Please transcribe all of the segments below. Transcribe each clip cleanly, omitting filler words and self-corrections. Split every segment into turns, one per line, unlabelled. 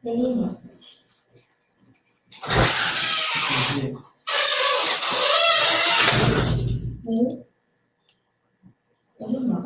Mm. Mm. Mm.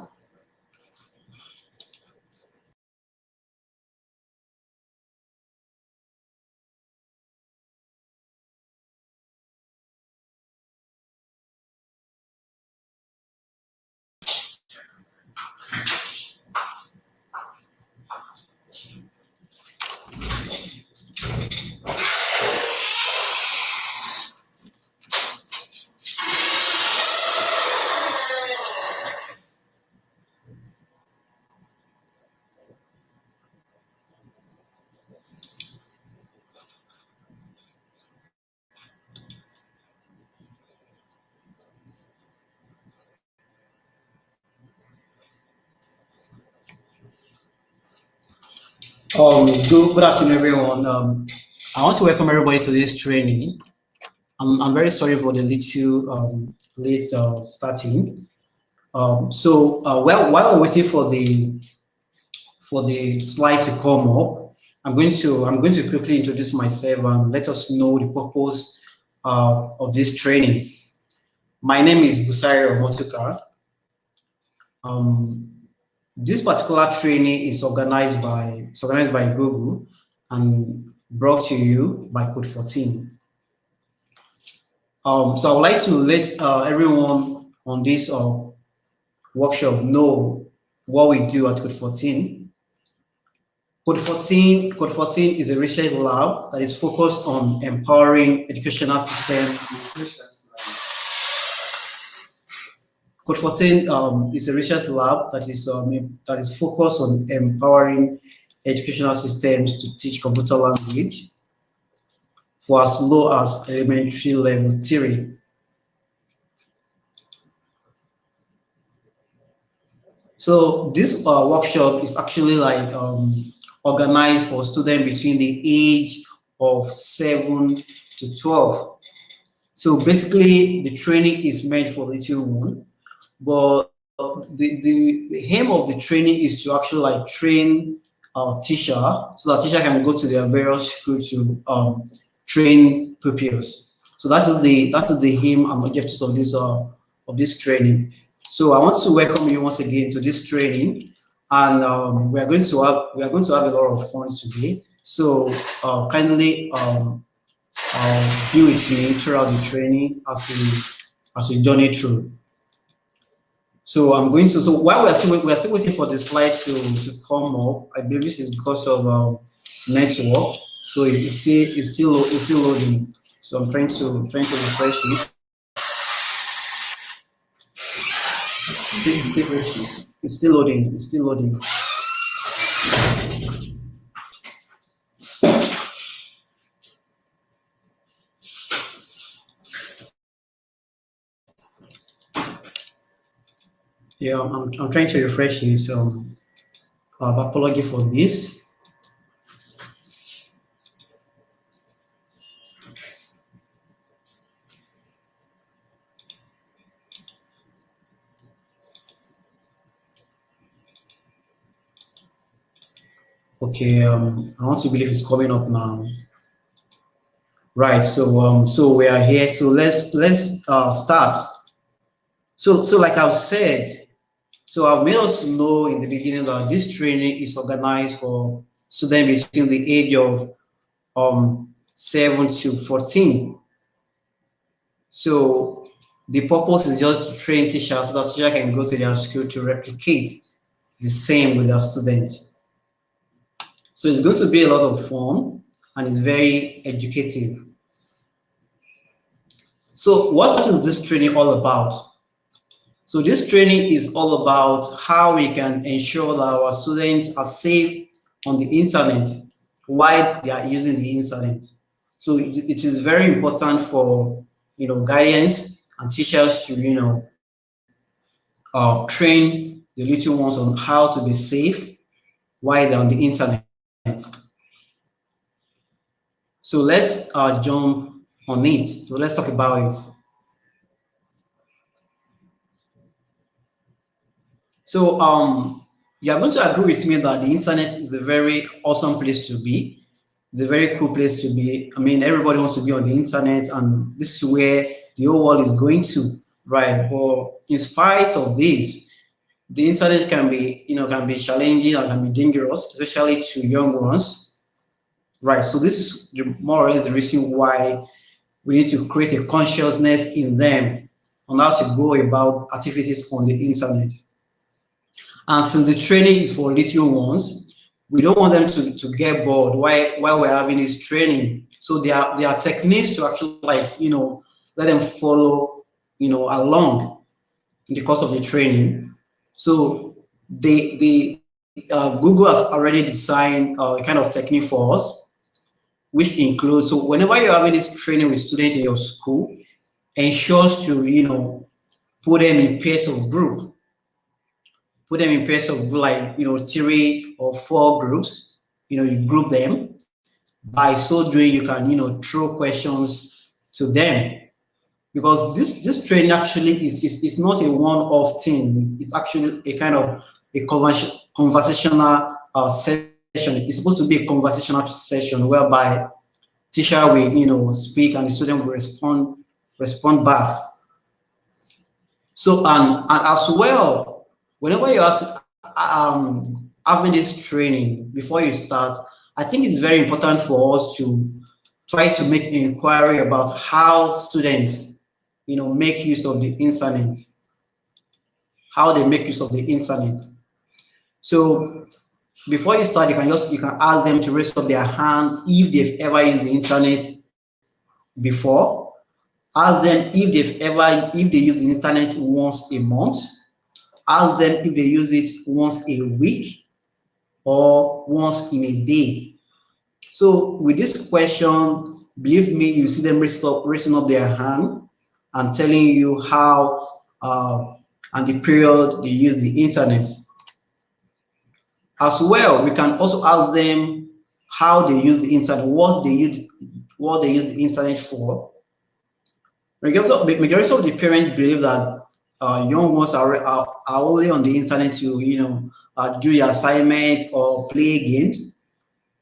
Good afternoon, everyone. I want to welcome everybody to this training. I'm very sorry for the little late starting. While we're waiting for the slide to come up, I'm going to quickly introduce myself and let us know the purpose of this training. My name is Busari Omotuka. Um, this particular training is organized by Google and brought to you by Code 14. So I would like to let everyone on this workshop know what we do at Code 14. Code 14 is a research lab that is focused on empowering educational systems. Code 14 is a research lab that is focused on empowering educational systems to teach computer language for as low as elementary level theory. So this workshop is actually like organized for students between the age of 7 to 12. So basically, the training is meant for little one, but the aim of the training is to actually like train our teacher so that teacher can go to their various schools to train pupils. So that is the aim and objectives of this training. So I want to welcome you once again to this training, and we are going to have a lot of fun today. So kindly be with me throughout the training as we journey through. So while we are still waiting for the slide to come up. I believe this is because of network. So it's still loading. So I'm trying to refresh it. It's still loading. It's still loading. Yeah, I'm trying to refresh it. So I have apology for this. Okay, I want to believe it's coming up now. Right. So we are here. So let's start. So like I've said, so I've made us know in the beginning that this training is organized for students between the age of 7 to 14. So the purpose is just to train teachers so that teachers can go to their school to replicate the same with their students. So it's going to be a lot of fun and it's very educative. So what is this training all about? So this training is all about how we can ensure that our students are safe on the internet while they are using the internet. So it is very important for guidance and teachers to train the little ones on how to be safe while they're on the internet. So let's jump on it. So let's talk about it. So you are going to agree with me that the internet is a very awesome place to be. It's a very cool place to be. I mean, everybody wants to be on the internet, and this is where the whole world is going to, right? But in spite of this, the internet can be, can be challenging and can be dangerous, especially to young ones, right? So this is more or less the reason why we need to create a consciousness in them on how to go about activities on the internet. And since the training is for little ones, we don't want them to get bored while we're having this training. So there are techniques to actually, like, let them follow, along in the course of the training. So Google has already designed a kind of technique for us, which includes, so whenever you're having this training with students in your school, ensures to, put them in pairs of group. Put them in pairs of, like, 3 or 4 groups. You group them. By so doing, you can, throw questions to them. Because this training actually is not a one-off thing. It's actually a kind of a conversational session. It's supposed to be a conversational session whereby teacher will, speak and the student will respond back. So, and as well, whenever you are having this training before you start, I think it's very important for us to try to make inquiry about how students, make use of the internet, how they make use of the internet. So before you start, you can ask them to raise up their hand if they've ever used the internet before. Ask them if they use the internet once a month. Ask them if they use it once a week or once in a day. So with this question, believe me, you see them raising up their hand and telling you how and the period they use the internet. As well, we can also ask them how they use the internet, what they use the internet for. Majority of the parents believe that young ones are only on the internet to do the assignment or play games,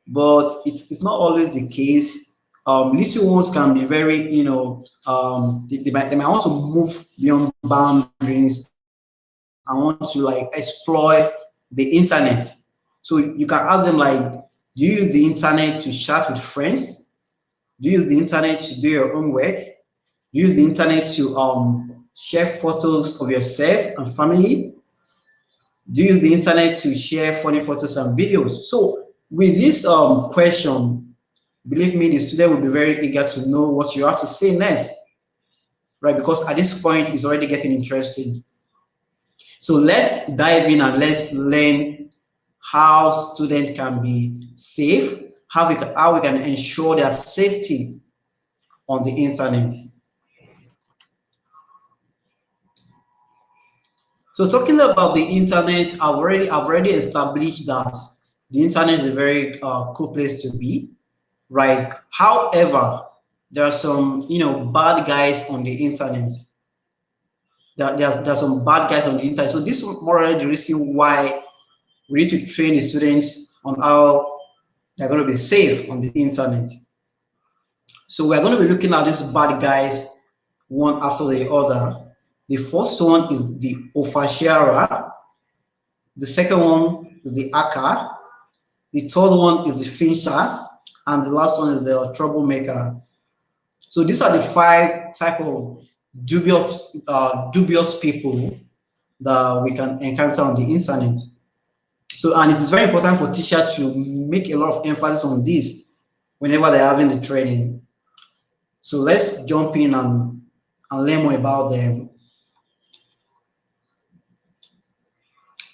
but it's not always the case. Little ones can be very, they might want to move beyond boundaries and want to, like, explore the internet. So you can ask them, like, do you use the internet to chat with friends? Do you use the internet to do your own work? Do you use the internet to share photos of yourself and family? Do you use the internet to share funny photos and videos? So with this question, believe me, the student will be very eager to know what you have to say next, right? Because at this point, it's already getting interesting. So let's dive in and let's learn how students can be safe, how we can ensure their safety on the internet. So talking about the internet, I've already established that the internet is a very cool place to be, right? However, there are some bad guys on the internet. There's some bad guys on the internet. So this is more or less the reason why we need to train the students on how they're going to be safe on the internet. So we're going to be looking at these bad guys one after the other. The first one is the oversharer. The second one is the hacker. The third one is the fincher. And the last one is the troublemaker. So these are the 5 type of dubious people that we can encounter on the internet. So, and it is very important for teachers to make a lot of emphasis on this whenever they're having the training. So let's jump in and learn more about them.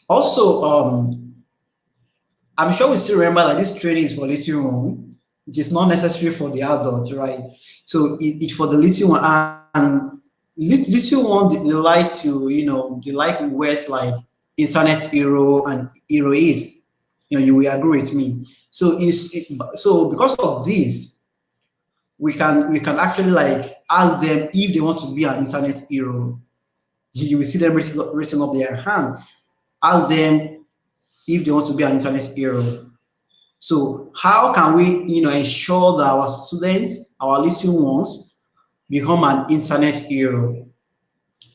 Also, I'm sure we still remember that this training is for little one. It is not necessary for the adults, right? So it's for the little one, and little one, they like to, they like words like internet hero and hero is. You will agree with me. So so because of this, we can actually, like, ask them if they want to be an internet hero. You will see them raising up their hand. Ask them if they want to be an internet hero. So how can we, ensure that our students, our little ones, become an internet hero?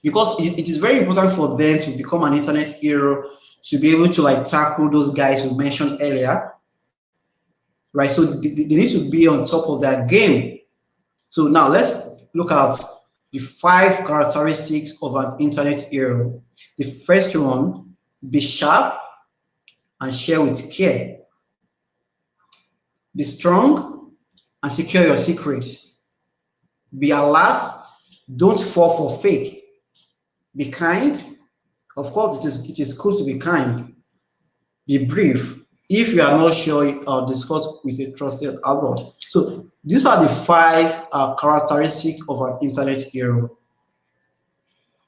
Because it is very important for them to become an internet hero, to be able to like tackle those guys we mentioned earlier, right? So they need to be on top of that game. So now let's look at the 5 characteristics of an internet hero. The first one, be sharp and share with care. Be strong and secure your secrets. Be alert, don't fall for fake. Be kind. Of course, it is cool to be kind. Be brief. If you are not sure, discuss with a trusted adult. So these are the 5 characteristics of an internet hero.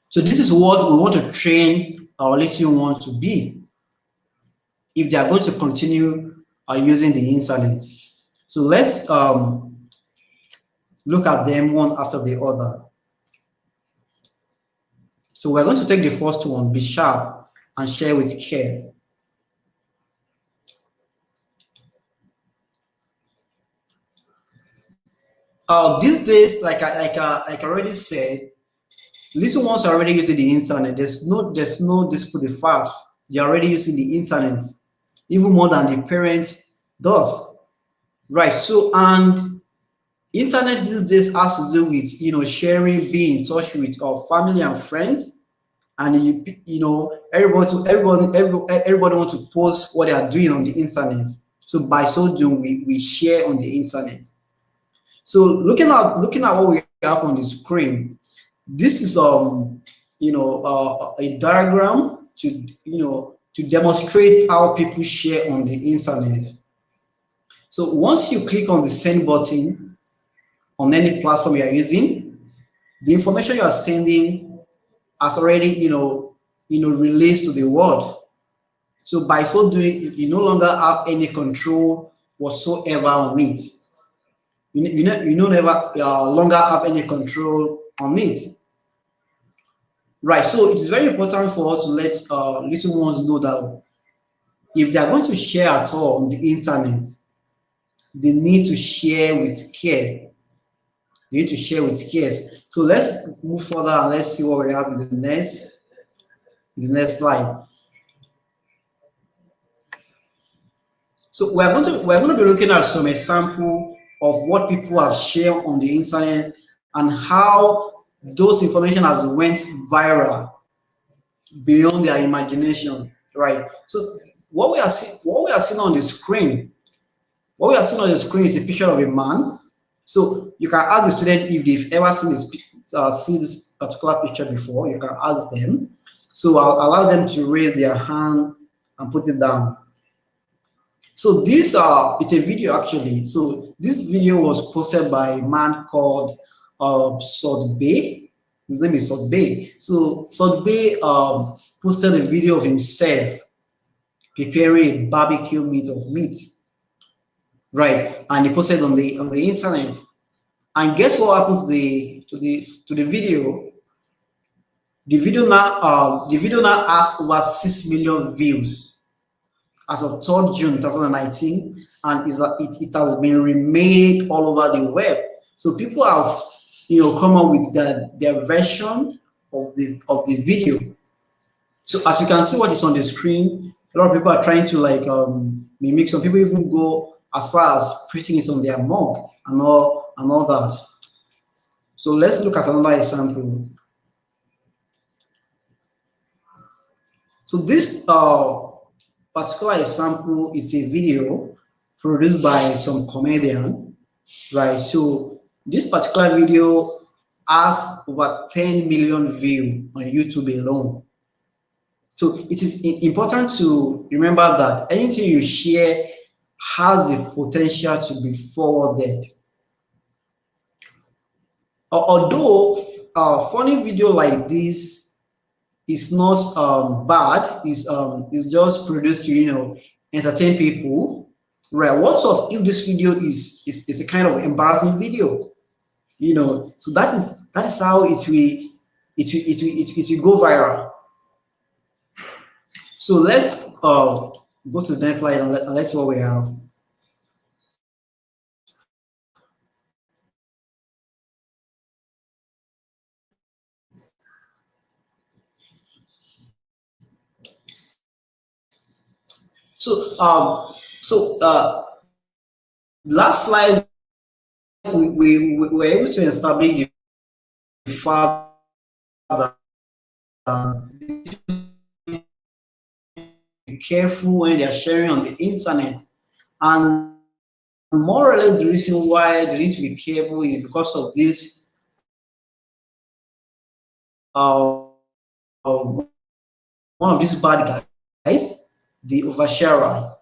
So this is what we want to train our little one to be if they are going to continue using the internet. So let's look at them one after the other. So we're going to take the first one, be sharp and share with care. These days, like I already said, little ones are already using the internet. There's no dispute the fact they're already using the internet, even more than the parent does. Right. So and internet these days has to do with sharing, being in touch with our family and friends, and everybody want to post what they are doing on the internet. So by so doing, we share on the internet. So looking at what we have on the screen, this is a diagram to demonstrate how people share on the internet. So once you click on the send button on any platform you are using, the information you are sending has already released to the world. So by so doing, you no longer have any control whatsoever on it. You never longer have any control on it. Right. So it is very important for us to let little ones know that if they are going to share at all on the internet, they need to share with care. They need to share with care. So let's move further and let's see what we have in the next slide. So we're going to be looking at some example of what people have shared on the internet and how those information has went viral beyond their imagination, right? So what we are seeing on the screen, is a picture of a man. So you can ask the student if they've ever seen this particular picture before. You can ask them. So I'll allow them to raise their hand and put it down. So this it's a video actually. So this video was posted by a man called Sod Bay. His name is Sod Bay. So Sod Bay posted a video of himself preparing a barbecue meat, right? And he posted on the internet. And guess what happens to the video? The video now has over 6 million views as of 3rd June 2019, and it has been remade all over the web. So people have come up with their version of the video. So as you can see what is on the screen, a lot of people are trying to like mimic. Some people even go as far as printing it on their mug and all that. So let's look at another example. So this particular example is a video produced by some comedian, right? So this particular video has over 10 million views on YouTube alone. So it is important to remember that anything you share has the potential to be forwarded. Although a funny video like this is not bad, is just produced to entertain people, right? What's up if this video is a kind of embarrassing video, so that is how it will go viral. So let's go to the next slide and let's see what we have. So last slide we were able to establish the fact that be careful when they are sharing on the internet, and more or less the reason why they need to be careful is because of this one of these bad guys, the oversharer.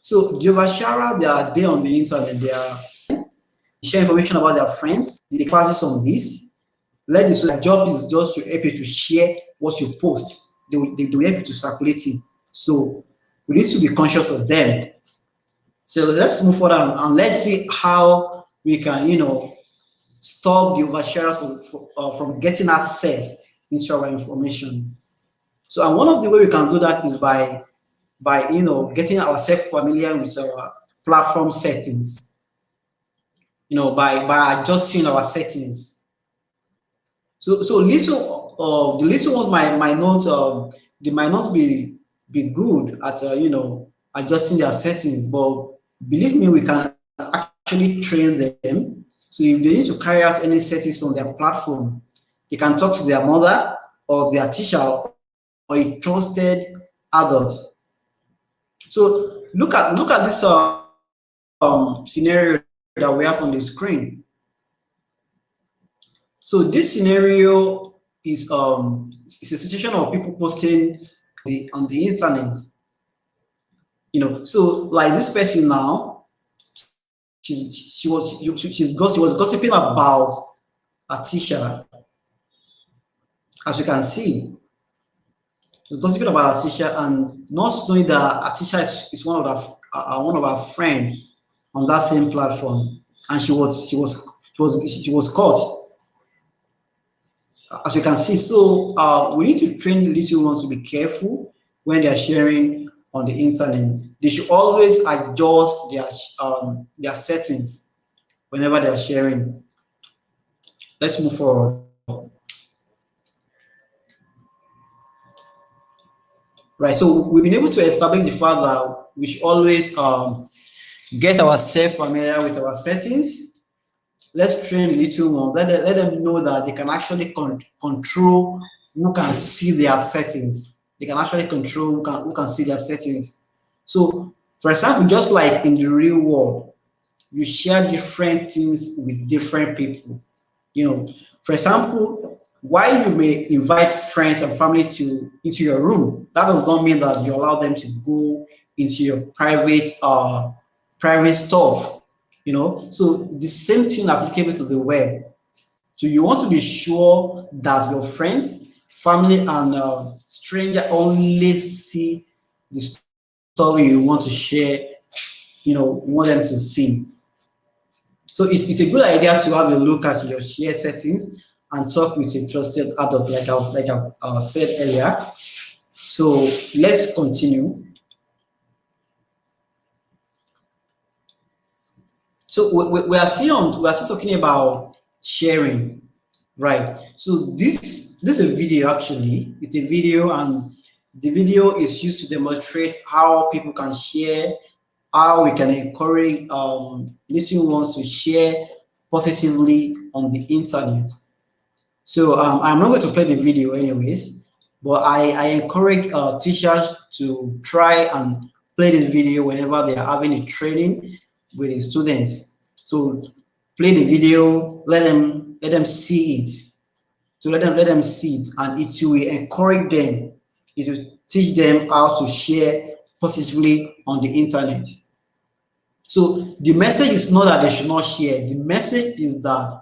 So the oversharer, they are there on the internet, they are share information about their friends, the classes on this. Let this, so their job is just to help you to share what you post. They will help you to circulate it. So we need to be conscious of them. So let's move forward and let's see how we can, stop the oversharers from getting access into our information. So, and one of the way we can do that is by getting ourselves familiar with our platform settings. By adjusting our settings. So little the little ones might not they might not be good at adjusting their settings, but believe me, we can actually train them. So if they need to carry out any settings on their platform, they can talk to their mother or their teacher or a trusted adult. So look at this scenario that we have on the screen. So this scenario is it's a situation of people posting on the internet. So like this person now, she was gossiping about a teacher. As you can see, she was gossiping about a teacher and not knowing that a teacher is one of our friend on that same platform, and she was caught. As you can see, so we need to train the little ones to be careful when they are sharing on the internet. They should always adjust their settings whenever they are sharing. Let's move forward. Right, so we've been able to establish the fact that we should always get ourselves familiar with our settings. Let's train the little ones. Let them know that they can actually control who can see their settings. They can actually control who can see their settings. So, for example, just like in the real world, you share different things with different people. For example, while you may invite friends and family into your room, that does not mean that you allow them to go into your private stuff. So the same thing applicable to the web. So you want to be sure that your friends, family, and stranger only see the story you want to share. You want them to see. So it's a good idea to have a look at your share settings and talk with a trusted adult, like I said earlier. So let's continue. So we are still talking about sharing, right? So this is a video actually. It's a video, and the video is used to demonstrate how people can share, how we can encourage little ones to share positively on the internet. So I'm not going to play the video anyways, but I encourage teachers to try and play this video whenever they are having a training with the students. So play the video, let them see it. So let them see it, and it will encourage them. It will teach them how to share positively on the internet. So the message is not that they should not share. The message is that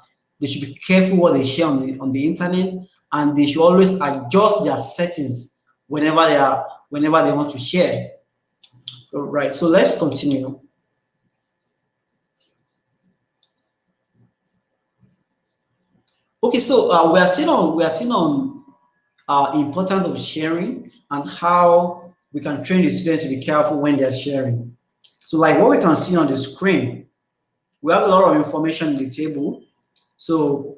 they should be careful what they share on the internet, and they should always adjust their settings whenever they want to share. All right, so let's continue. Okay, so we are still on importance of sharing and how we can train the students to be careful when they are sharing. So like what we can see on the screen, we have a lot of information in the table. So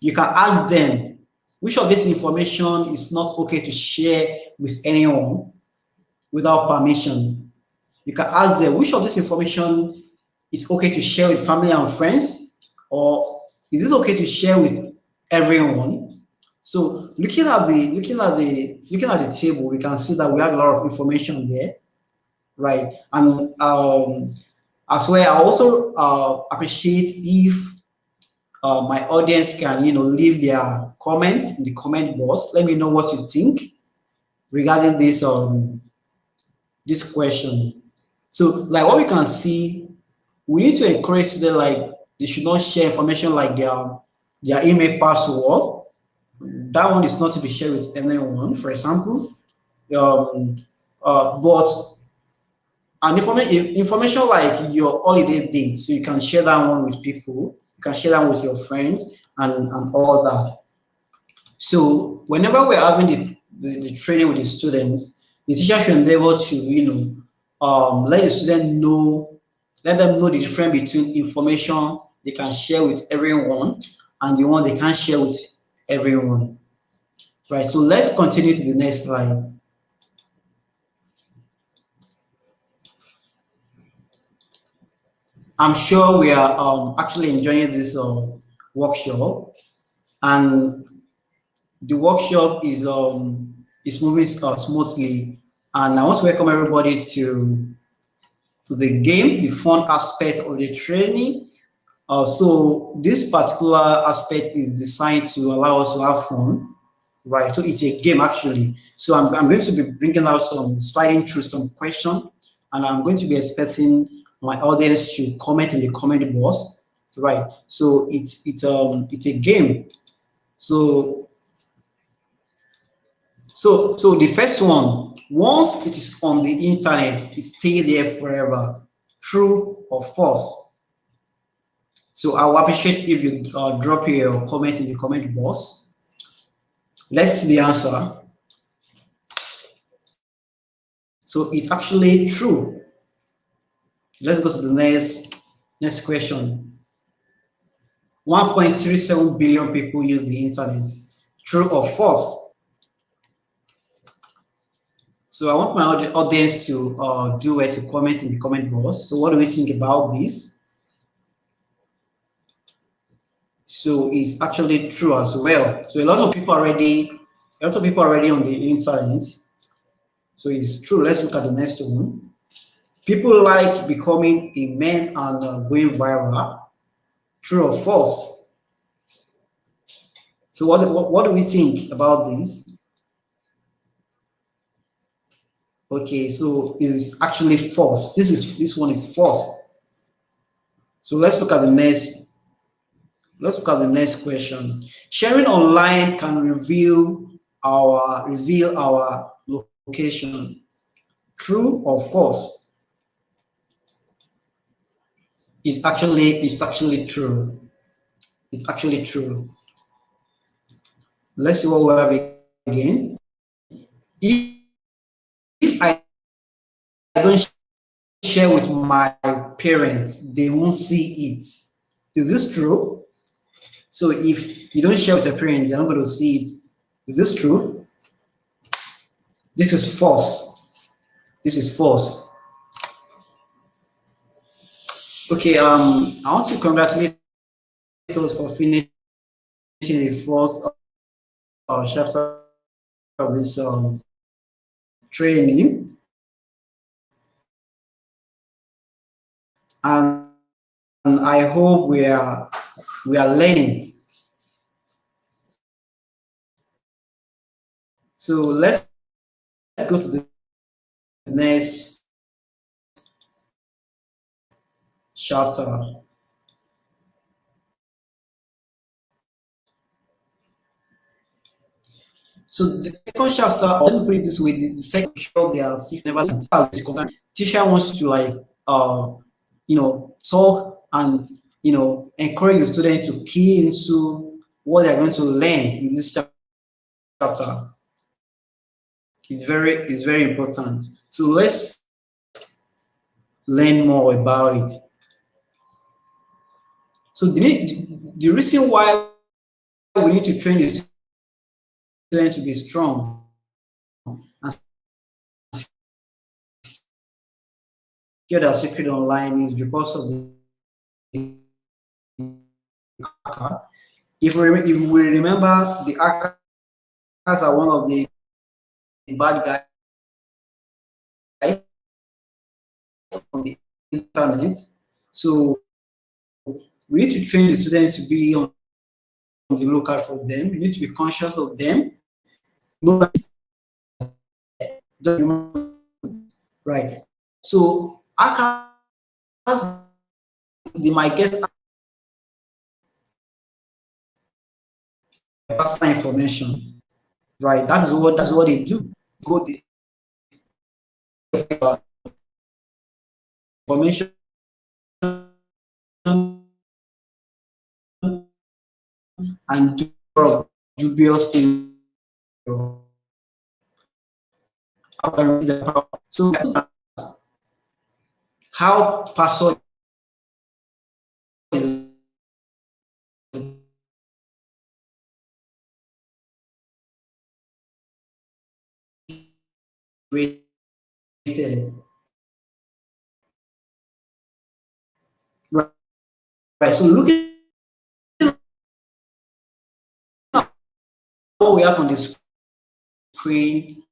you can ask them which of this information is not okay to share with anyone without permission. You can ask them which of this information it's okay to share with family and friends, or is it okay to share with everyone? So looking at the table, we can see that we have a lot of information there, right? And as well, I also appreciate if my audience can leave their comments in the comment box. Let me know what you think regarding this question. So like what we can see, we need to encourage them like they should not share information like their email password. That one is not to be shared with anyone, for example. Um, but and information like your holiday date, so you can share that one with people, you can share that with your friends and all that. So whenever we're having the training with the students, the teacher should endeavor to, let the student know, let them know the difference between information they can share with everyone and the one they can't share with everyone. Right. So let's continue to the next slide. I'm sure we are actually enjoying this workshop, and the workshop is moving smoothly. And I want to welcome everybody to the game, the fun aspect of the training. So this particular aspect is designed to allow us to have fun, right? So it's a game actually. So I'm going to be bringing out sliding through some questions, and I'm going to be expecting my audience to comment in the comment box, right? So it's a game. So so the first one, once it is on the internet, it stay there forever. True or false? So I will appreciate if you drop your comment in the comment box. Let's see the answer. So it's actually true. Let's go to the next question. 1.37 billion people use the internet. True or false? So I want my audience to do it to comment in the comment box. So what do we think about this? So it's actually true as well. So a lot of people already on the internet. So it's true. Let's look at the next one. People like becoming a meme and going viral. True or false? So what do we think about this? Okay, so it's actually false. This one is false. So let's look at the next question. Sharing online can reveal our location. True or false? It's actually true. It's actually true. Let's see what we have again. If I don't share with my parents, they won't see it. Is this true? So if you don't share with your parents, they're not going to see it. Is this true? This is false. This is false. Okay, I want to congratulate us for finishing the first chapter of this training, and I hope we are learning. So let's go to the next chapter. So the second chapter, let me put it this way: the second chapter, they are sick, never seen. Teacher wants to like talk and encourage the student to key into what they are going to learn in this chapter. It's very important. So let's learn more about it. So the reason why we need to train the student to be strong and kept our secret online is because of the hacker. If we remember, the hackers are one of the bad guys on the internet. So we need to train the students to be on the lookout for them. You need to be conscious of them. Know that, right. So hackers, they might get personal information, right? That's what they do. Go the information and do dubious things. So how password is created, right? So looking at what we have on the screen,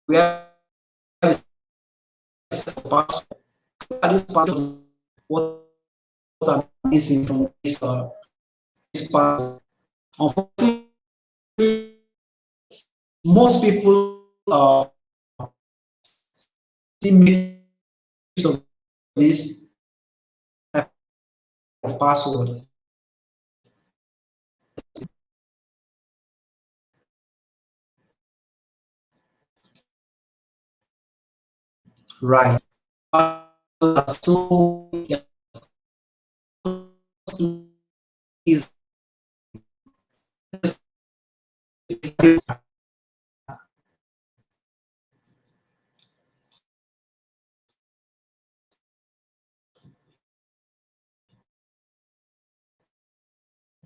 we have a password. Look at this password. What I'm missing from this password. Unfortunately, most people still make use of this type of password. Right. So is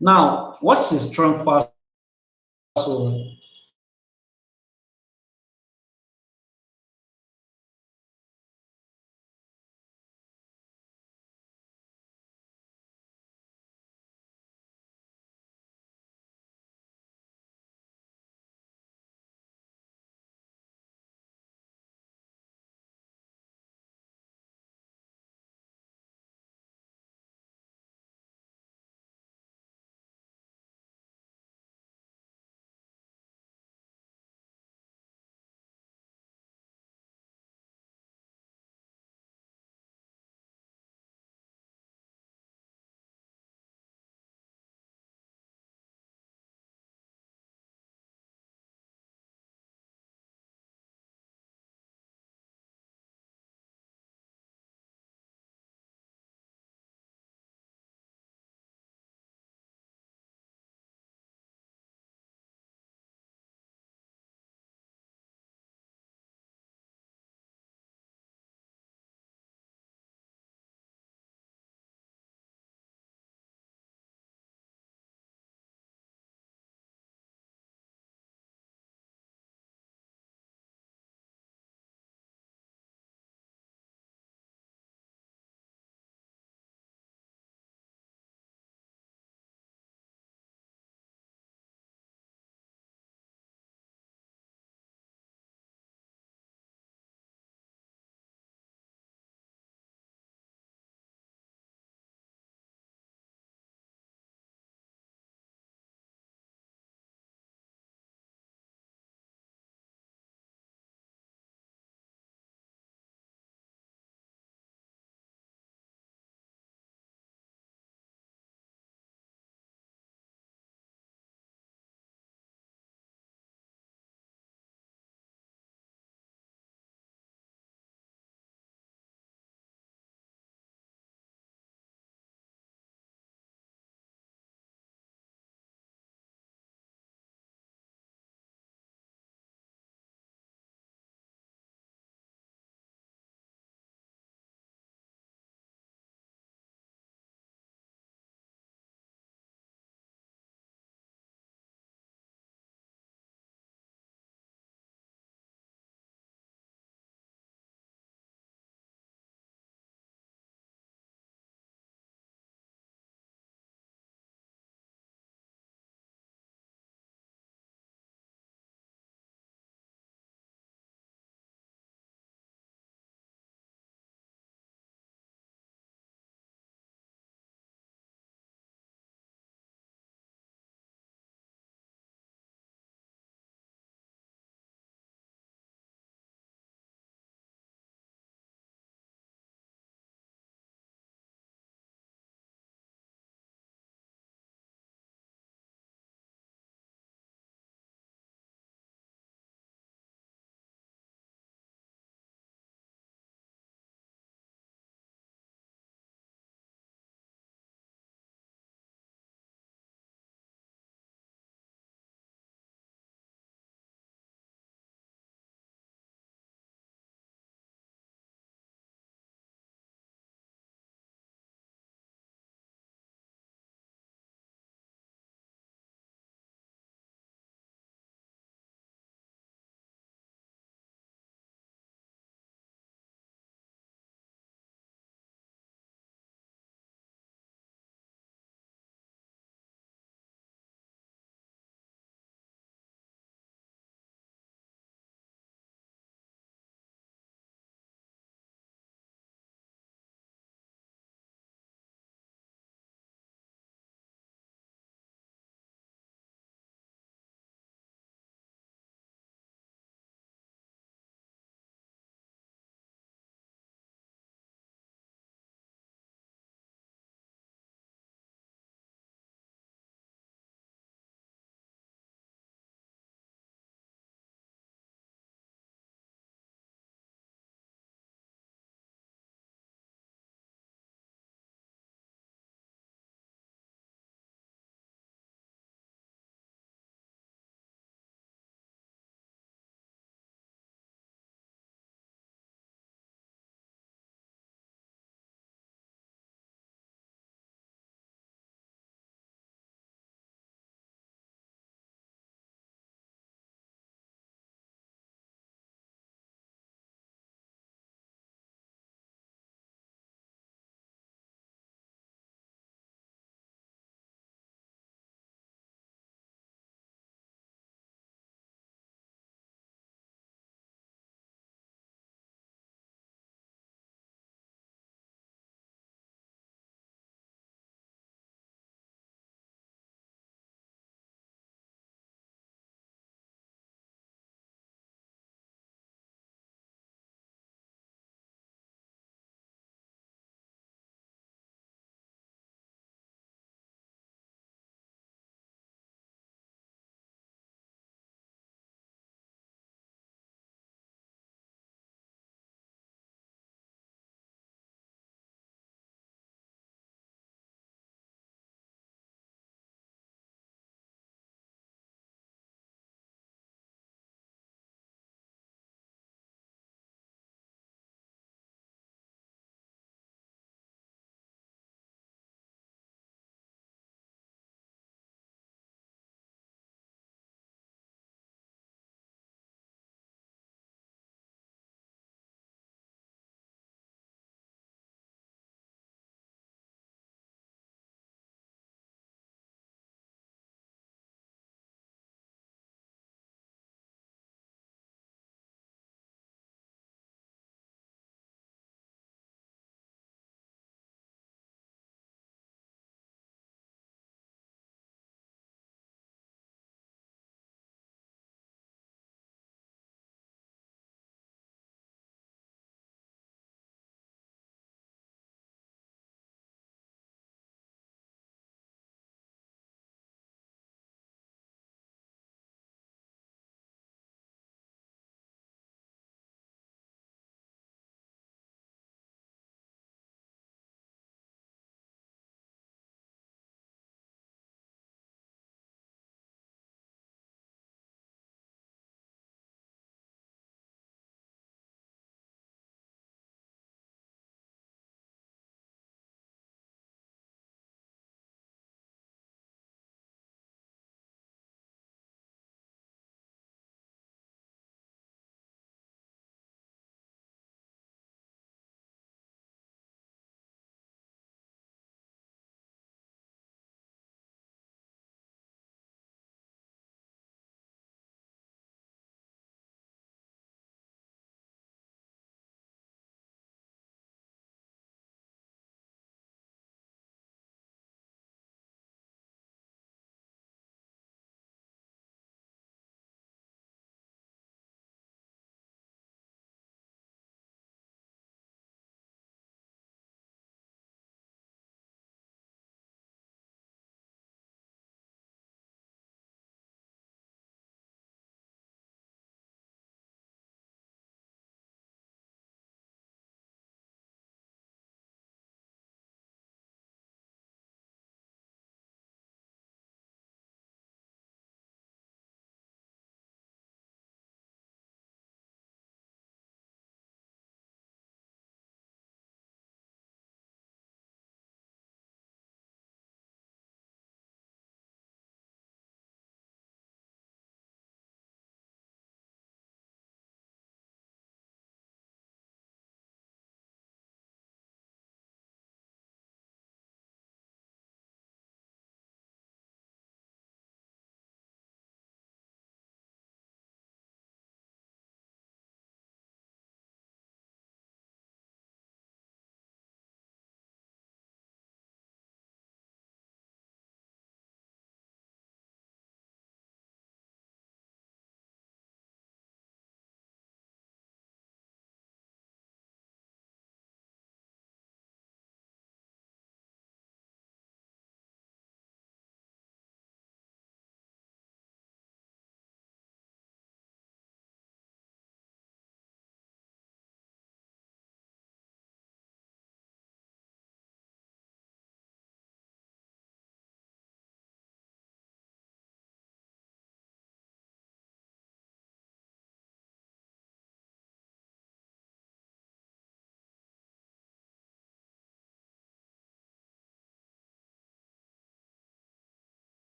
now what's a strong password?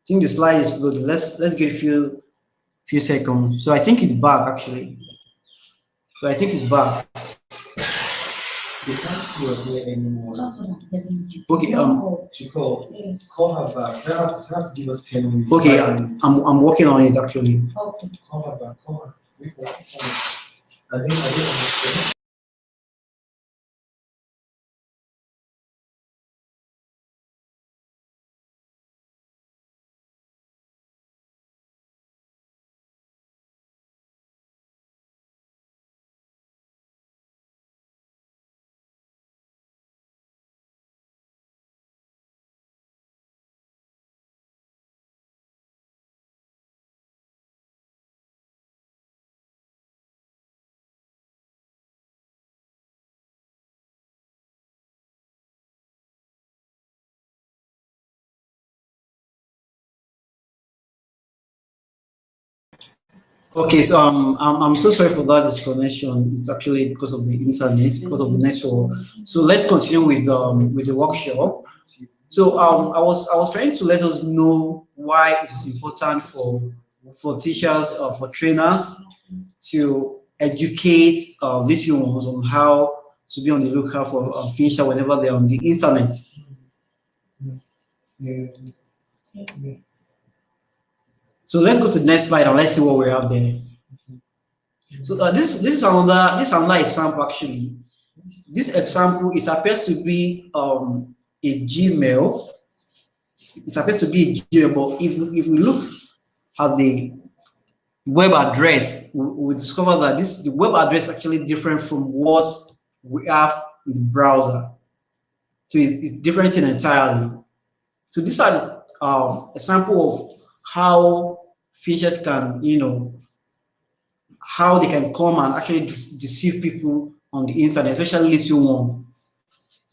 think the slide is loading. Let's get a few seconds. So I think it's back actually. So I think it's back.
They can't see her here anymore.
Okay.
She called. Call her back. They have to give us 10 minutes.
Okay.
5 minutes.
I'm working on it actually.
Okay.
Call her back. Call her. Wait for her. I think understand.
Okay, so I'm so sorry for that disconnection. It's actually because of the internet, because of the network. So let's continue with the workshop. So I was trying to let us know why it is important for teachers for trainers to educate little ones on how to be on the lookout for finisher whenever they're on the internet.
Yeah.
So let's go to the next slide and let's see what we have there. So this is another example actually. This example it appears to be a Gmail. It appears to be a Gmail, but if we look at the web address, we discover that the web address is actually different from what we have in the browser. So it's different thing entirely. So these are the example of how features can, how they can come and actually deceive people on the internet, especially little one.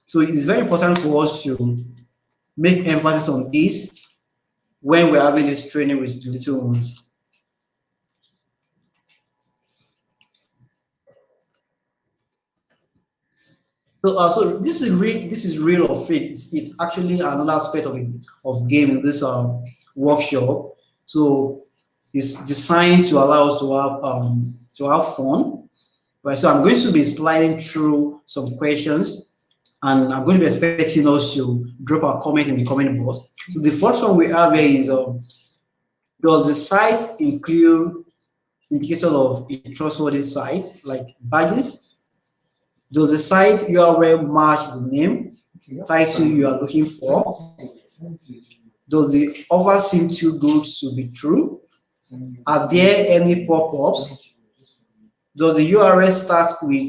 So it's very important for us to make emphasis on this when we're having this training with the little ones. So this is real or fake. It's actually another aspect of game in this workshop. So it's designed to allow us to have fun. Right. So I'm going to be sliding through some questions, and I'm going to be expecting us to drop a comment in the comment box. So the first one we have here is does the site include indicators of a trustworthy site like badges? Does the site URL match the name, title you are looking for? Does the offer seem too good to be true? Are there any pop-ups? Does the URL start with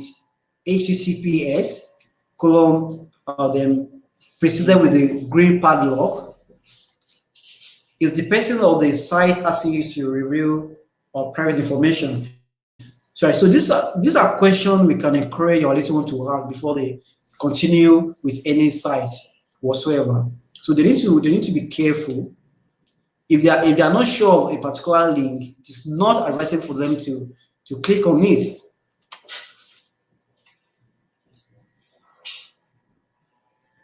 HTTPS colon then preceded with a green padlock? Is the person or the site asking you to reveal private information? Sorry, so these are questions we can encourage our little one to ask before they continue with any site whatsoever. So they need to be careful. If they are not sure of a particular link, it is not advisable for them to click on it.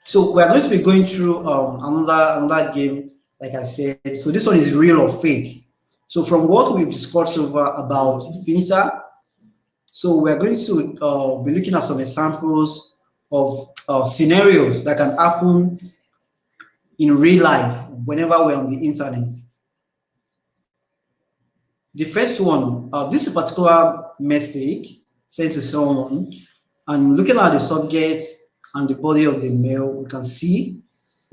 So we are going to be going through another game, like I said. So this one is real or fake. So from what we've discussed so far about Finisher, so we're going to be looking at some examples of scenarios that can happen in real life whenever we're on the internet. The first one, this is a particular message sent to someone, and looking at the subject and the body of the mail, we can see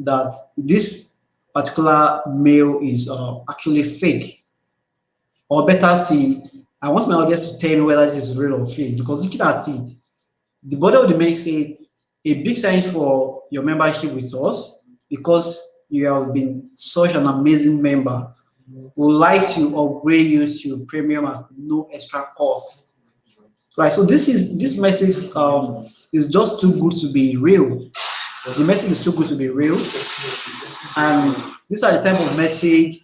that this particular mail is actually fake. Or better still, I want my audience to tell me whether this is real or fake, because looking at it, the body of the mail say a big thanks for your membership with us because you have been such an amazing member. We would like to upgrade you to premium at no extra cost. Right. So this message is just too good to be real. The message is too good to be real, and these are the type of message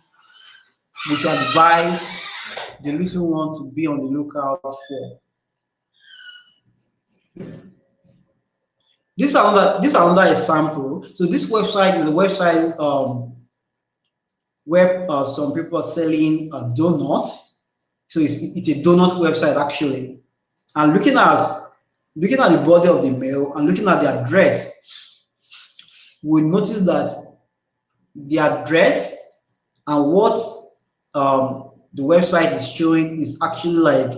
we should advise the little one to be on the lookout for. This is another example. So this website is a website where some people are selling donuts. So it's a donut website actually. And looking at the body of the mail and looking at the address, we notice that the address and what the website is showing is actually like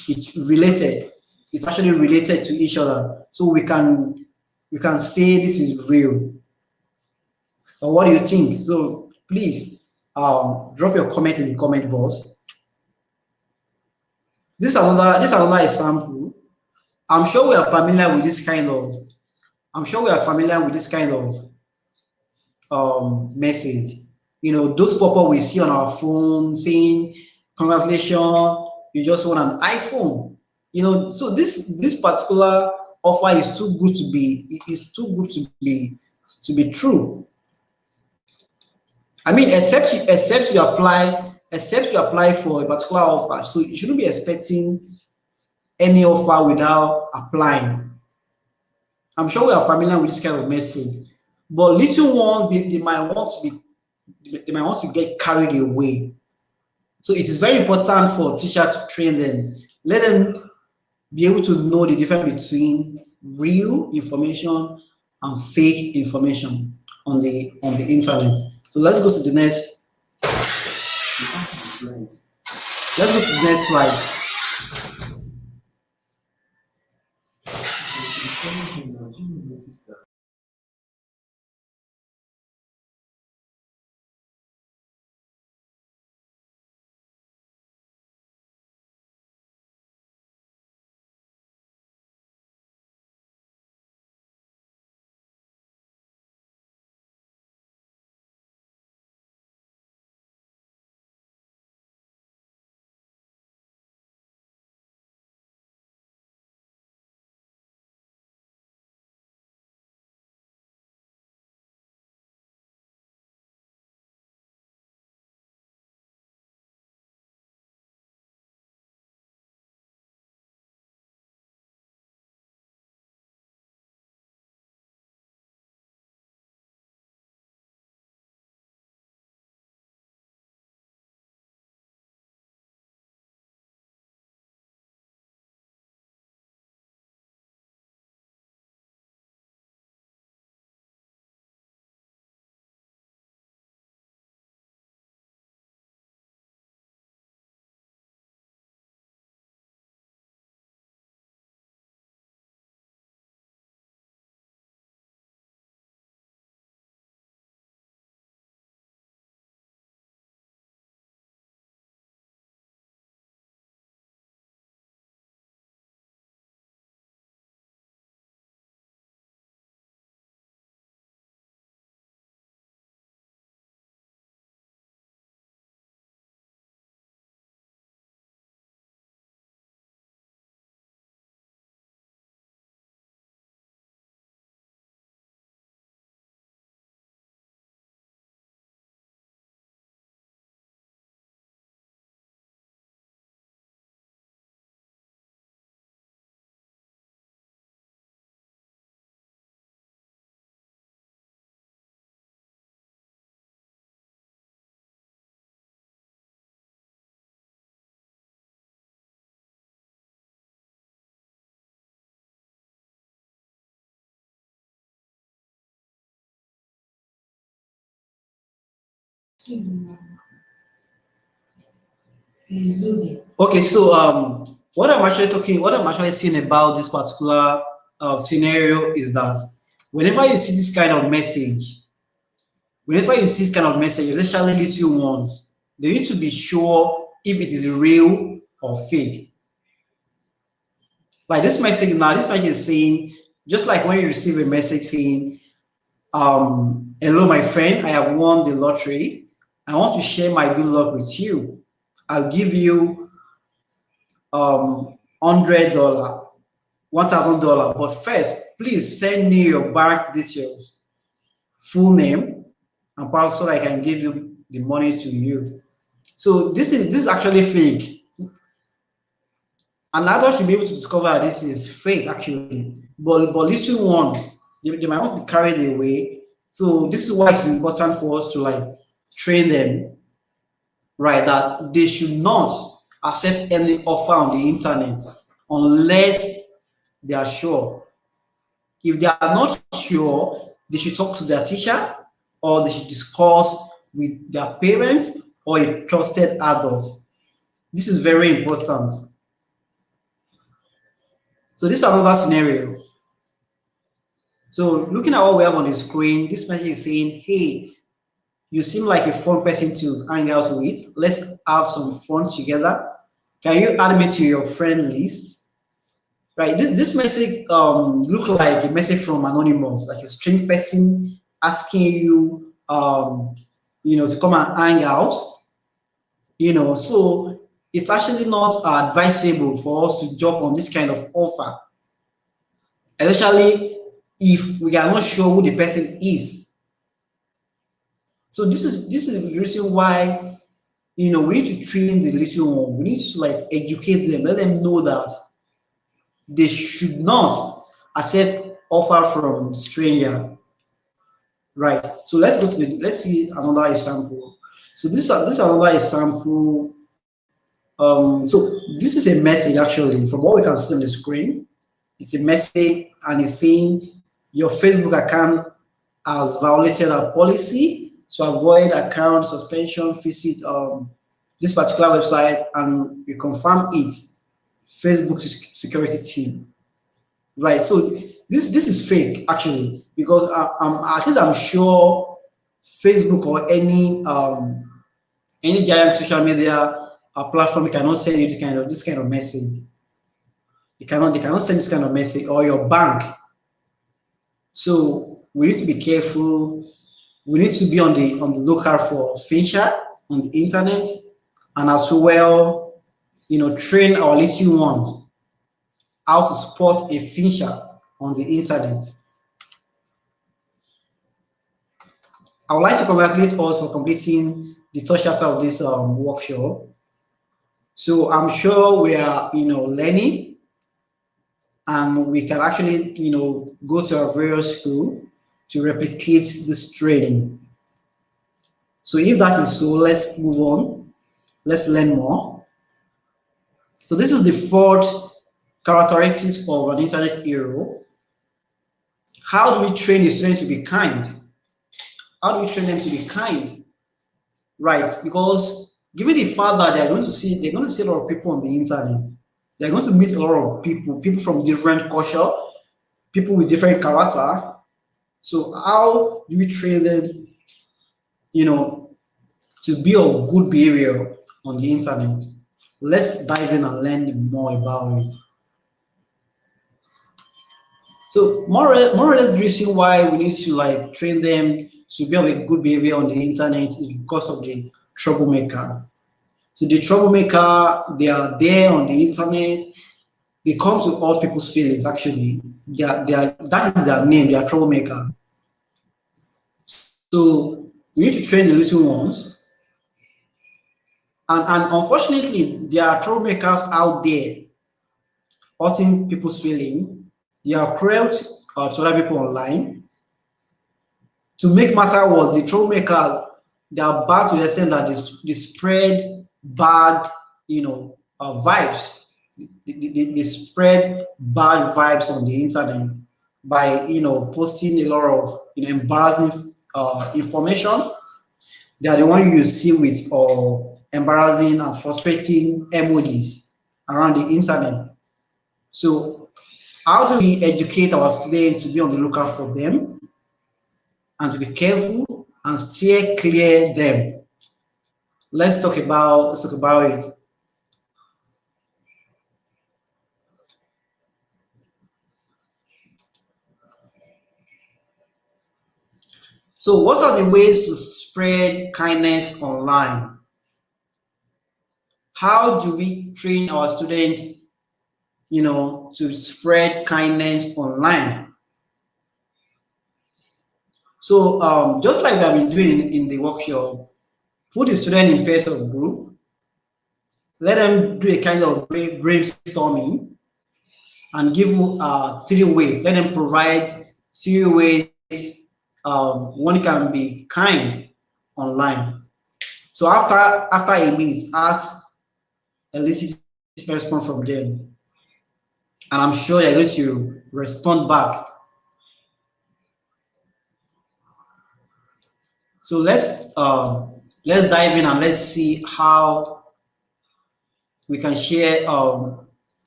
it's related. It's actually related to each other. So we can say this is real. Or what do you think? So please drop your comment in the comment box. This is another example. I'm sure we are familiar with this kind of I'm sure we are familiar with this kind of message. Those pop-up we see on our phone saying, "Congratulations, you just won an iPhone." So this particular offer is too good to be true. I mean, except you apply for a particular offer, so you shouldn't be expecting any offer without applying. I'm sure we are familiar with this kind of message, but little ones they might want to get carried away. So it is very important for teachers to train them, let them be able to know the difference between real information and fake information on the internet. So let's go to the next. Let's go to the next slide. Okay, so what I'm actually saying about this particular scenario is that whenever you see this kind of message, especially little ones, they need to be sure if it is real or fake. Like this message is saying, just like when you receive a message saying, hello, my friend, I have won the lottery. I want to share my good luck with you. I'll give you $100, $1,000. But first, please send me your bank details, full name, and password so I can give you the money to you. So this is actually fake. And others should be able to discover this is fake actually. But little one, they might not be carried away. So this is why it's important for us to train them, right, that they should not accept any offer on the internet unless they are sure. If they are not sure, they should talk to their teacher or they should discuss with their parents or a trusted adult. This is very important. So this is another scenario. So looking at what we have on the screen, this message is saying, hey, you seem like a fun person to hang out with. Let's have some fun together. Can you add me to your friend list? Right. This message look like a message from anonymous, like a strange person asking you, to come and hang out. So it's actually not advisable for us to jump on this kind of offer, especially if we are not sure who the person is. So this is the reason why we need to train the little one. We need to like educate them, let them know that they should not accept offer from stranger. Right. So let's see another example. So this is another example. So this is a message actually from what we can see on the screen. It's a message and it's saying your Facebook account has violated our policy. To avoid account suspension, visit this particular website and you confirm it. Facebook security team. Right. So this is fake actually, because at least I'm sure Facebook or any giant social media platform cannot send you this kind of message. They cannot send this kind of message, or your bank. So we need to be careful. We need to be on the lookout for phishing on the internet, and as well, train our little ones how to spot a phisher on the internet. I would like to congratulate us for completing the third chapter of this workshop. So I'm sure we are, learning, and we can actually, go to our various school to replicate this training. So if that is so, let's move on. Let's learn more. So this is the fourth characteristics of an internet hero. How do we train the student to be kind? How do we train them to be kind? Right, because given the fact that they're going to see a lot of people on the internet, they're going to meet a lot of people from different culture, people with different character. So how do we train them, to be of good behavior on the internet? Let's dive in and learn more about it. So more or less the reason why we need to train them to be of a good behavior on the internet is because of the troublemaker. So the troublemaker, they are there on the internet. They come to hurt people's feelings. Actually, that is their name. They are troublemaker. So we need to train the little ones. And unfortunately, there are troublemakers out there hurting people's feelings. They are cruel to other people online. To make matter worse, the troublemakers, they are bad to the extent that they spread bad, vibes. They spread bad vibes on the internet by, posting a lot of, embarrassing information. They are the one you see with embarrassing and frustrating emojis around the internet. So how do we educate our students to be on the lookout for them and to be careful and steer clear them? Let's talk about it. So what are the ways to spread kindness online? How do we train our students, to spread kindness online? So just like we have been doing in the workshop, put the student in pairs of group, let them do a kind of brainstorming and give 3 ways. Let them provide 3 ways one can be kind online. So after a minute, ask elicit response from them, and I'm sure they're going to respond back. So let's dive in and let's see how we can share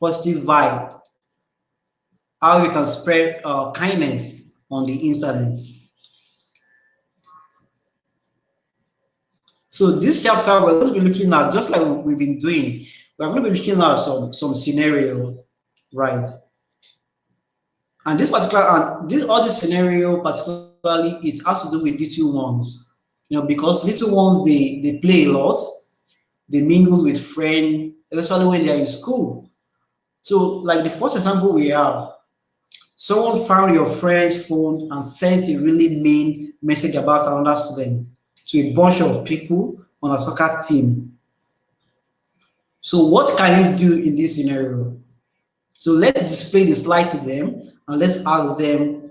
positive vibe, how we can spread kindness on the internet. So this chapter we're going to be looking at, just like we've been doing, we're going to be looking at some scenario, right? And this particular all this scenario particularly, it has to do with little ones, because little ones they play a lot, they mingle with friends, especially when they're in school. So like the first example we have, someone found your friend's phone and sent a really mean message about another student to a bunch of people on a soccer team. So what can you do in this scenario? So let's display the slide to them and let's ask them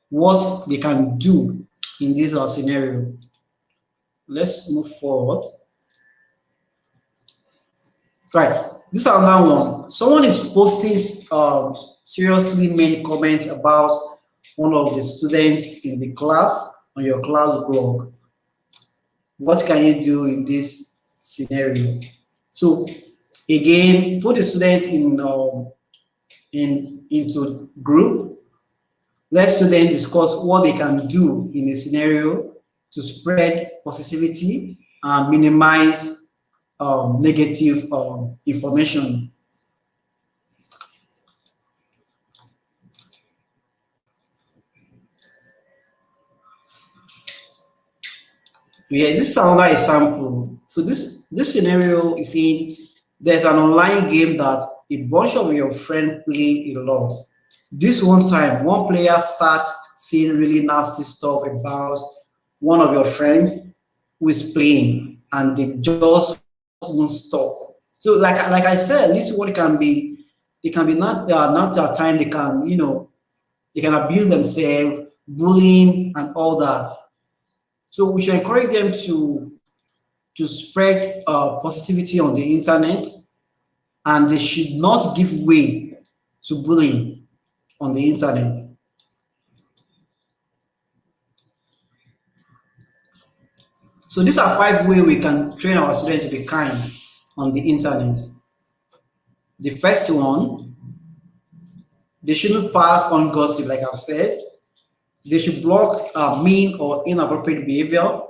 what they can do in this scenario. Let's move forward. Right, this is another one. Someone is posting seriously mean comments about one of the students in the class on your class blog. What can you do in this scenario? So again, put the students into group. Let students discuss what they can do in a scenario to spread positivity and minimize negative information. Yeah, this is another example. So this scenario is saying there's an online game that a bunch of your friends play a lot. This one time, one player starts saying really nasty stuff about one of your friends who is playing, and they just won't stop. So like I said, this one they can be not at time, they can abuse themselves, bullying and all that. So we should encourage them to spread positivity on the internet, and they should not give way to bullying on the internet. So these are 5 ways we can train our students to be kind on the internet. The first one, they shouldn't pass on gossip, like I've said. They should block mean or inappropriate behavior.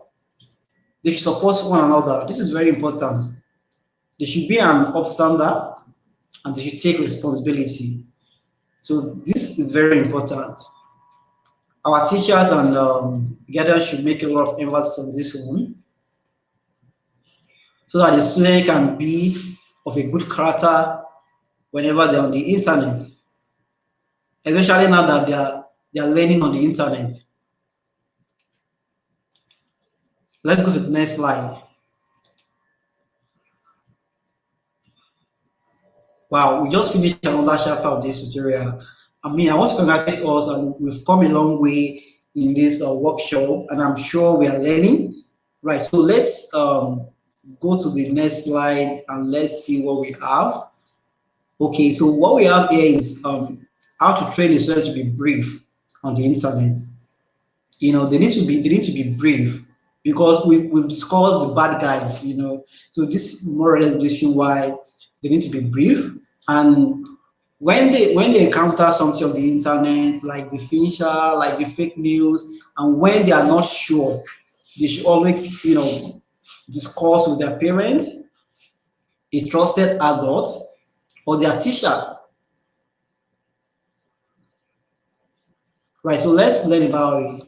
They should support one another. This is very important. They should be an upstander and they should take responsibility. So this is very important. Our teachers and guardians should make a lot of emphasis on this one, so that the student can be of a good character whenever they're on the internet, especially now that they are learning on the internet. Let's go to the next slide. Wow, we just finished another chapter of this tutorial. I mean, I want to congratulate us, and we've come a long way in this workshop, and I'm sure we are learning. Right, so let's go to the next slide and let's see what we have. Okay, so what we have here is how to train a student to be brave on the internet. They need to be brave, because we've discussed the bad guys. So this is more or less the reason why they need to be brave. And when they encounter something on the internet, like the finisher, like the fake news, and when they are not sure, they should always discuss with their parents, a trusted adult, or their teacher. Right, so let's learn about it.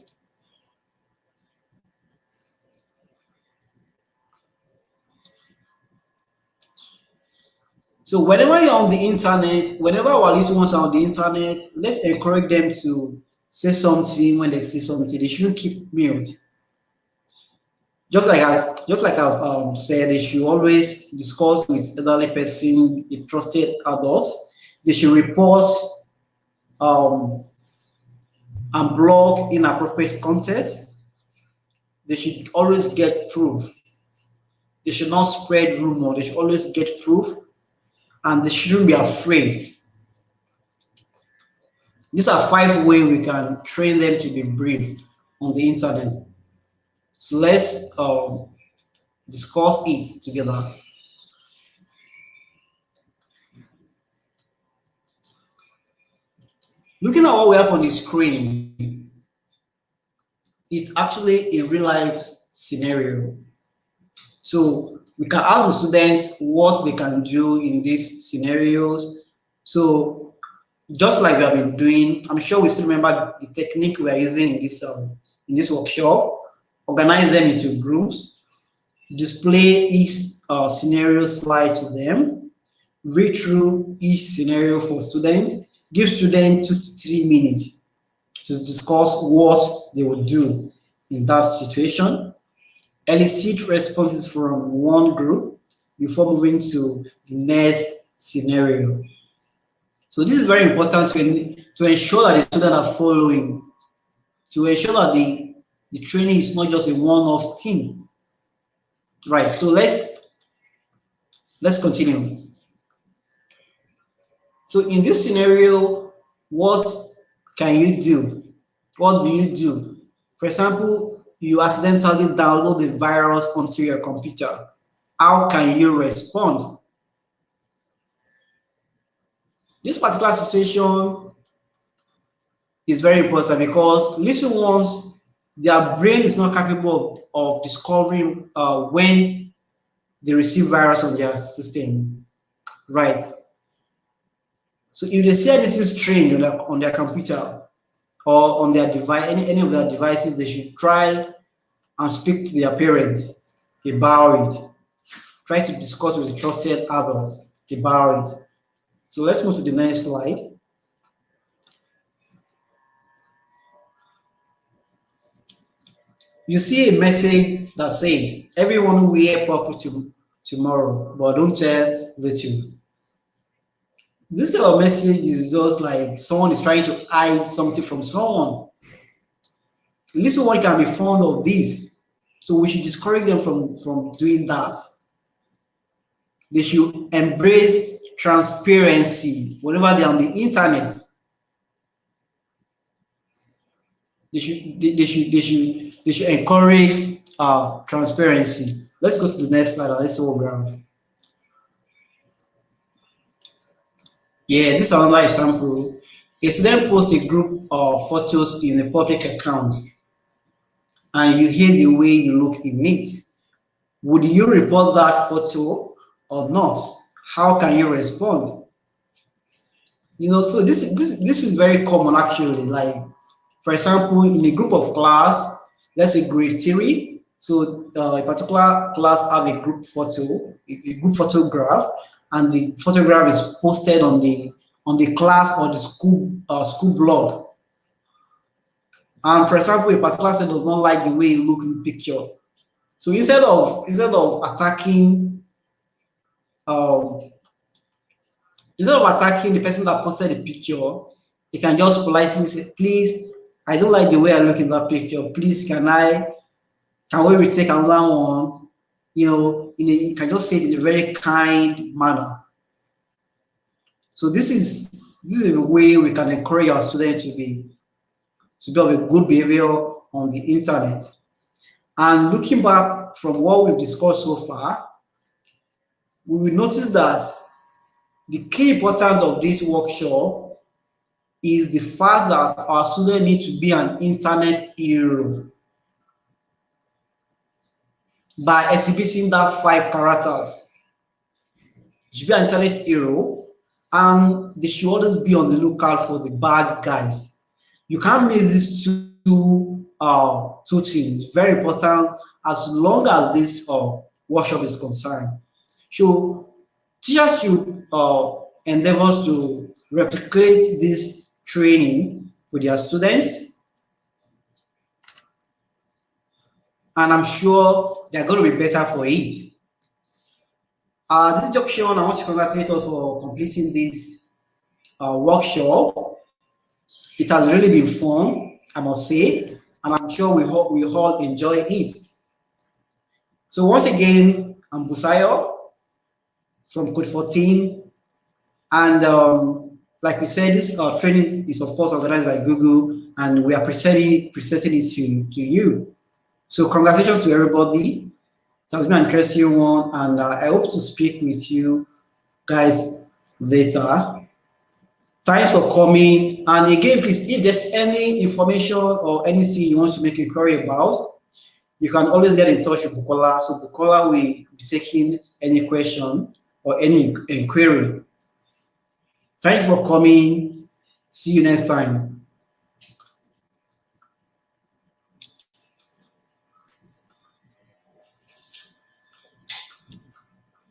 So whenever you're on the internet, whenever our little ones are on the internet, let's encourage them to say something when they see something. They shouldn't keep mute. Just like I've said, they should always discuss with elderly person, a trusted adult. They should report and blog inappropriate content. They should always get proof. They should not spread rumor. They should always get proof, and they shouldn't be afraid. These are 5 ways we can train them to be brave on the internet. So let's discuss it together. Looking at what we have on the screen, it's actually a real life scenario. So we can ask the students what they can do in these scenarios. So just like we have been doing, I'm sure we still remember the technique we are using in this workshop. Organize them into groups, display each scenario slide to them, read through each scenario for students, give students 2 to 3 minutes to discuss what they would do in that situation, elicit responses from one group before moving to the next scenario. So this is very important to ensure that the students are following, to ensure that the training is not just a one-off thing. Right, so let's continue. So in this scenario, what can you do? What do you do? For example, you accidentally download the virus onto your computer. How can you respond? This particular situation is very important because little ones, their brain is not capable of discovering when they receive virus on their system, right? So if they see anything strange on their computer or on their device, any of their devices, they should try and speak to their parents about it. Try to discuss with the trusted others about it. So let's move to the next slide. You see a message that says, everyone will wear purple tomorrow, but don't tell the two. This kind of message is just like someone is trying to hide something from someone. Little one can be fond of this, so we should discourage them from doing that. They should embrace transparency whenever they're on the internet. They should encourage transparency. Let's go to the next slide. Let's see what we have. Yeah, this is another example. A student posts a group of photos in a public account, and you hate the way you look in it. Would you report that photo or not? How can you respond? You know, so this is very common actually. Like, for example, in a group of class, let's say grade 3, so a particular class have a group photo, a group photograph, and the photograph is posted on the class or the school blog. And for example, a particular student does not like the way you look in the picture. So instead of attacking the person that posted the picture, you can just politely say, please, I don't like the way I look in that picture. Please, can we retake another one? You know, you can just say it in a very kind manner. So this is a way we can encourage our students to be of a good behavior on the internet. And looking back from what we've discussed so far, we will notice that the key importance of this workshop is the fact that our students need to be an internet hero by exhibiting that 5 characters. You should be an internet hero, and they should always be on the lookout for the bad guys. You can't miss these two things. Very important as long as this workshop is concerned. So teachers should endeavor to replicate this training with their students, and I'm sure they're going to be better for it. This junction, I want to congratulate us for completing this workshop. It has really been fun, I must say, and I'm sure we all enjoy it. So once again, I'm Busayo from Code 14. And like we said, this training is of course organized by Google, and we are presenting it to you. So congratulations to everybody. It has been an interesting one, and I hope to speak with you guys later. Thanks for coming. And again, please, if there's any information or anything you want to make inquiry about, you can always get in touch with Bukola. So Bukola will be taking any question or any inquiry. Thank you for coming. See you next time.